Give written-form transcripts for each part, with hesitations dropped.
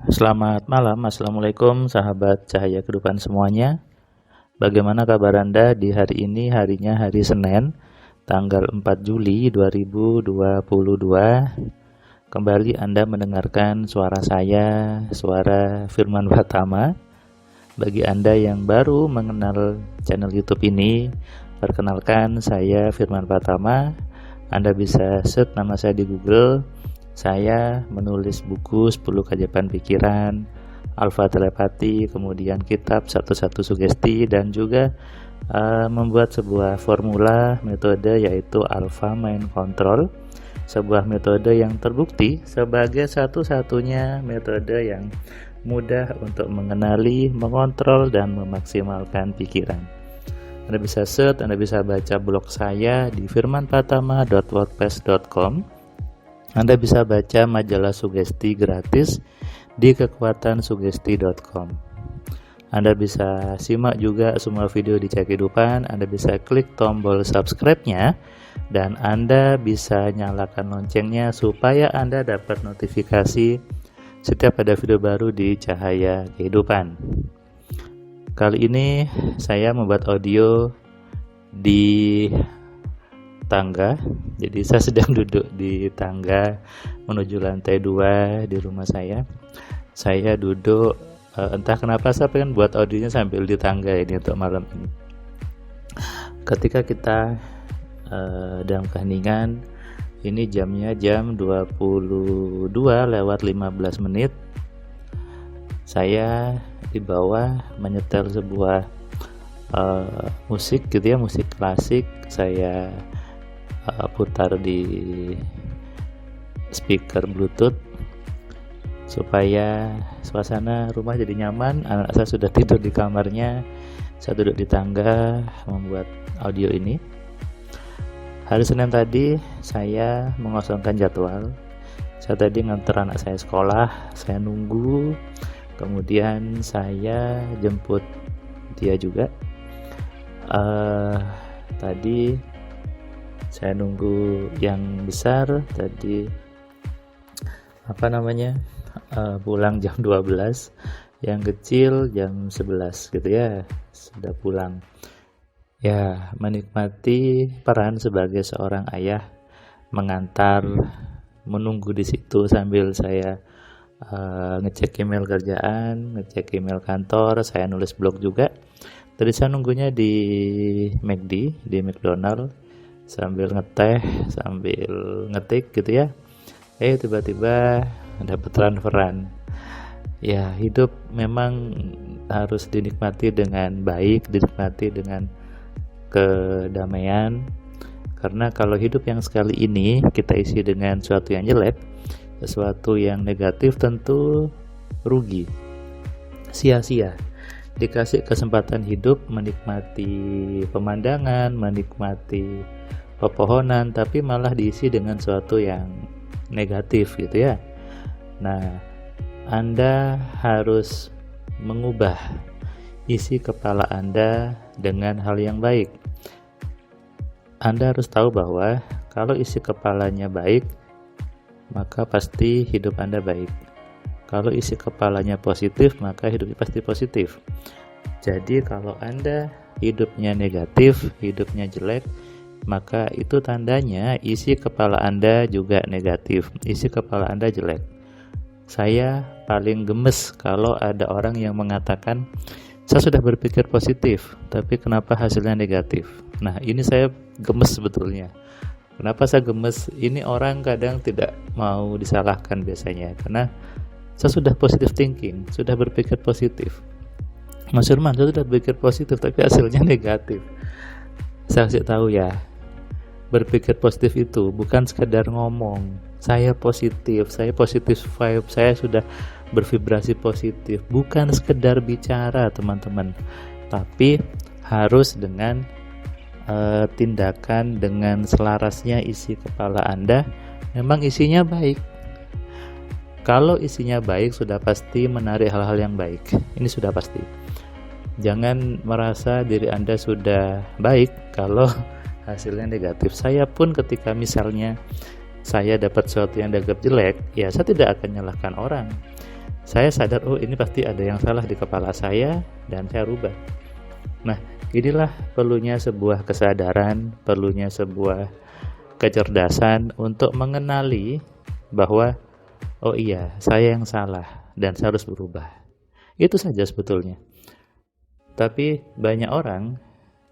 Selamat malam, Assalamualaikum sahabat cahaya kehidupan semuanya. Bagaimana kabar Anda di hari ini? Harinya hari Senin, tanggal 4 Juli 2022. Kembali Anda mendengarkan suara saya, suara Firman Pratama. Bagi Anda yang baru mengenal channel YouTube ini, perkenalkan saya Firman Pratama. Anda bisa search nama saya di Google. Saya menulis buku 10 keajaiban pikiran, Alfa Telepati, kemudian kitab 11 Sugesti, dan juga membuat sebuah formula metode yaitu Alpha Mind Control, sebuah metode yang terbukti sebagai satu-satunya metode yang mudah untuk mengenali, mengontrol, dan memaksimalkan pikiran. Anda bisa search, Anda bisa baca blog saya di firmanpratama.wordpress.com. Anda bisa baca majalah sugesti gratis di kekuatansugesti.com. Anda bisa simak juga semua video di Cahaya Kehidupan. Anda bisa klik tombol subscribe-nya dan Anda bisa nyalakan loncengnya supaya Anda dapat notifikasi setiap ada video baru di Cahaya Kehidupan. Kali ini saya membuat audio di tangga. Jadi saya sedang duduk di tangga menuju lantai 2 di rumah saya. Saya duduk, entah kenapa saya pengen buat audionya sambil di tangga ini untuk malam ini. Ketika kita dalam keheningan, ini jamnya jam 22:15. Saya di bawah menyetel sebuah musik gitu ya, musik klasik. Saya putar di speaker Bluetooth supaya suasana rumah jadi nyaman. Anak saya sudah tidur di kamarnya, saya duduk di tangga membuat audio ini. Hari Senin tadi saya mengosongkan jadwal. Saya tadi nganter anak saya sekolah, saya nunggu, kemudian saya jemput dia juga. Tadi saya nunggu yang besar tadi pulang jam 12, yang kecil jam 11 gitu ya, sudah pulang. Ya, menikmati peran sebagai seorang ayah, mengantar, menunggu di situ sambil saya ngecek email kerjaan, ngecek email kantor, saya nulis blog juga. Tadi saya nunggunya di McD, di McDonald, sambil ngeteh, sambil ngetik gitu ya. Tiba-tiba dapat transferan. Ya, hidup memang harus dinikmati dengan baik, dinikmati dengan kedamaian. Karena kalau hidup yang sekali ini kita isi dengan sesuatu yang jelek, sesuatu yang negatif, tentu rugi, sia-sia. Dikasih kesempatan hidup menikmati pemandangan, menikmati pepohonan, tapi malah diisi dengan sesuatu yang negatif gitu ya. Nah, Anda harus mengubah isi kepala Anda dengan hal yang baik. Anda harus tahu bahwa kalau isi kepalanya baik, maka pasti hidup Anda baik. Kalau isi kepalanya positif, maka hidupnya pasti positif. Jadi kalau Anda hidupnya negatif, hidupnya jelek, maka itu tandanya isi kepala Anda juga negatif, isi kepala Anda jelek. Saya paling gemes kalau ada orang yang mengatakan, saya sudah berpikir positif, tapi kenapa hasilnya negatif? Nah, ini saya gemes sebetulnya. Kenapa saya gemes? Ini orang kadang tidak mau disalahkan biasanya, karena saya sudah positive thinking, sudah berpikir positif. Mas Firman, saya sudah berpikir positif, tapi hasilnya negatif. Saya kasih tahu ya, berpikir positif itu bukan sekedar ngomong, saya positif vibe, saya sudah bervibrasi positif. Bukan sekedar bicara teman-teman, tapi harus dengan tindakan, dengan selarasnya isi kepala Anda. Memang isinya baik. Kalau isinya baik, sudah pasti menarik hal-hal yang baik. Ini sudah pasti. Jangan merasa diri Anda sudah baik kalau hasilnya negatif. Saya pun ketika misalnya saya dapat sesuatu yang dianggap jelek, ya saya tidak akan nyalahkan orang. Saya sadar, oh ini pasti ada yang salah di kepala saya, dan saya rubah. Nah, inilah perlunya sebuah kesadaran, perlunya sebuah kecerdasan untuk mengenali bahwa oh iya, saya yang salah dan saya harus berubah. Itu saja sebetulnya. Tapi banyak orang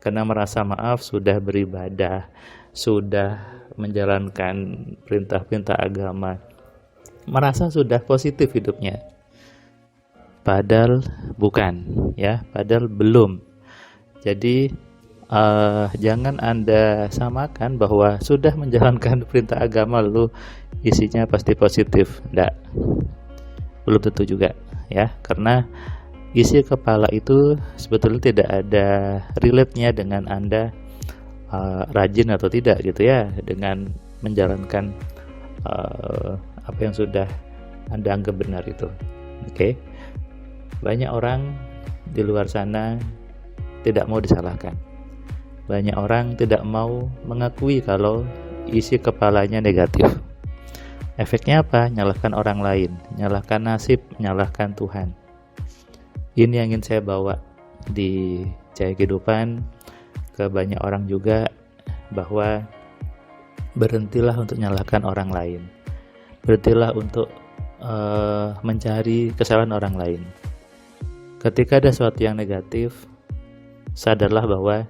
karena merasa maaf sudah beribadah, sudah menjalankan perintah-perintah agama, merasa sudah positif hidupnya. Padahal bukan, ya, padahal belum. Jadi jangan Anda samakan bahwa sudah menjalankan perintah agama lalu isinya pasti positif. Tidak, belum tentu juga, ya, karena isi kepala itu sebetulnya tidak ada relate-nya dengan Anda rajin atau tidak gitu ya, dengan menjalankan apa yang sudah Anda anggap benar itu. Oke. Banyak orang di luar sana tidak mau disalahkan. Banyak orang tidak mau mengakui kalau isi kepalanya negatif. Efeknya apa? Nyalahkan orang lain, nyalahkan nasib, nyalahkan Tuhan. Ini yang ingin saya bawa di Cahaya Kehidupan ke banyak orang juga, bahwa berhentilah untuk nyalahkan orang lain. Berhentilah untuk mencari kesalahan orang lain. Ketika ada sesuatu yang negatif, sadarlah bahwa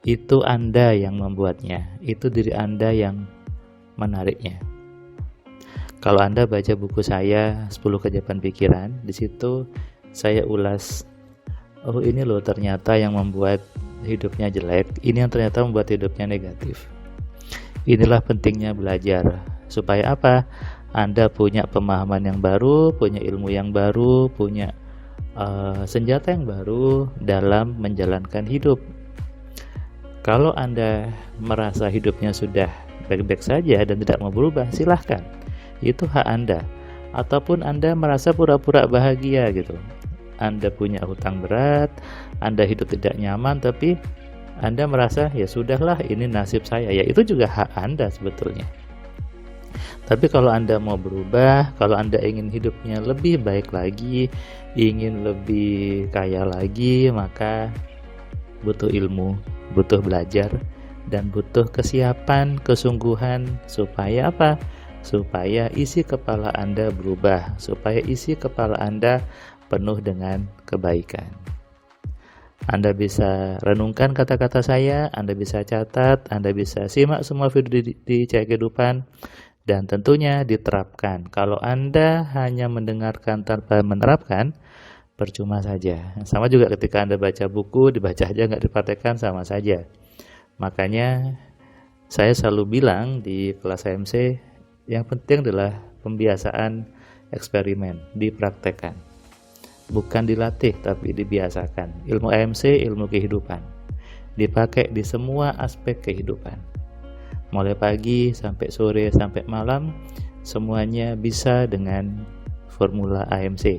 itu Anda yang membuatnya, itu diri Anda yang menariknya. Kalau Anda baca buku saya 10 Keajaiban Pikiran, di situ saya ulas, oh ini loh ternyata yang membuat hidupnya jelek, ini yang ternyata membuat hidupnya negatif. Inilah pentingnya belajar, supaya apa? Anda punya pemahaman yang baru, punya ilmu yang baru, punya senjata yang baru dalam menjalankan hidup. Kalau Anda merasa hidupnya sudah baik-baik saja dan tidak mau berubah, silahkan, itu hak Anda. Ataupun Anda merasa pura-pura bahagia gitu, Anda punya hutang berat, Anda hidup tidak nyaman, tapi Anda merasa ya sudahlah, ini nasib saya, ya itu juga hak Anda sebetulnya. Tapi kalau Anda mau berubah, kalau Anda ingin hidupnya lebih baik lagi, ingin lebih kaya lagi, maka butuh ilmu, butuh belajar, dan butuh kesiapan, kesungguhan. Supaya apa? Supaya isi kepala Anda berubah, supaya isi kepala Anda penuh dengan kebaikan. Anda bisa renungkan kata-kata saya, Anda bisa catat, Anda bisa simak semua video di Cahaya Kehidupan, dan tentunya diterapkan. Kalau Anda hanya mendengarkan tanpa menerapkan, percuma saja. Sama juga ketika Anda baca buku, dibaca aja nggak dipraktekkan, sama saja. Makanya saya selalu bilang di kelas AMC, yang penting adalah pembiasaan eksperimen, dipraktekkan. Bukan dilatih, tapi dibiasakan. Ilmu AMC, ilmu kehidupan, dipakai di semua aspek kehidupan. Mulai pagi sampai sore sampai malam, semuanya bisa dengan formula AMC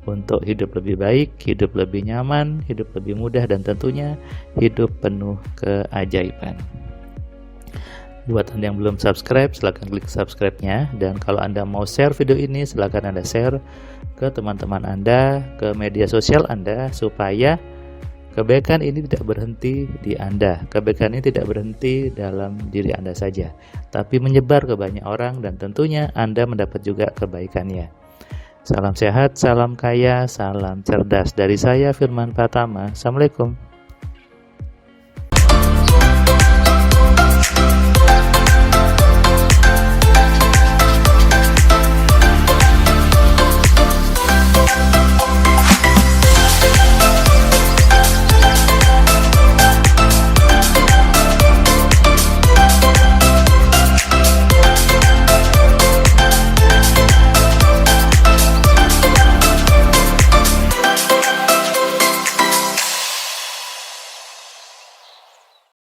untuk hidup lebih baik, hidup lebih nyaman, hidup lebih mudah, dan tentunya hidup penuh keajaiban. Buat Anda yang belum subscribe, silahkan klik subscribe-nya. Dan kalau Anda mau share video ini, silahkan Anda share ke teman-teman Anda, ke media sosial Anda, supaya kebaikan ini tidak berhenti di Anda. Kebaikan ini tidak berhenti dalam diri Anda saja, tapi menyebar ke banyak orang, dan tentunya Anda mendapat juga kebaikannya. Salam sehat, salam kaya, salam cerdas dari saya, Firman Pratama. Assalamualaikum.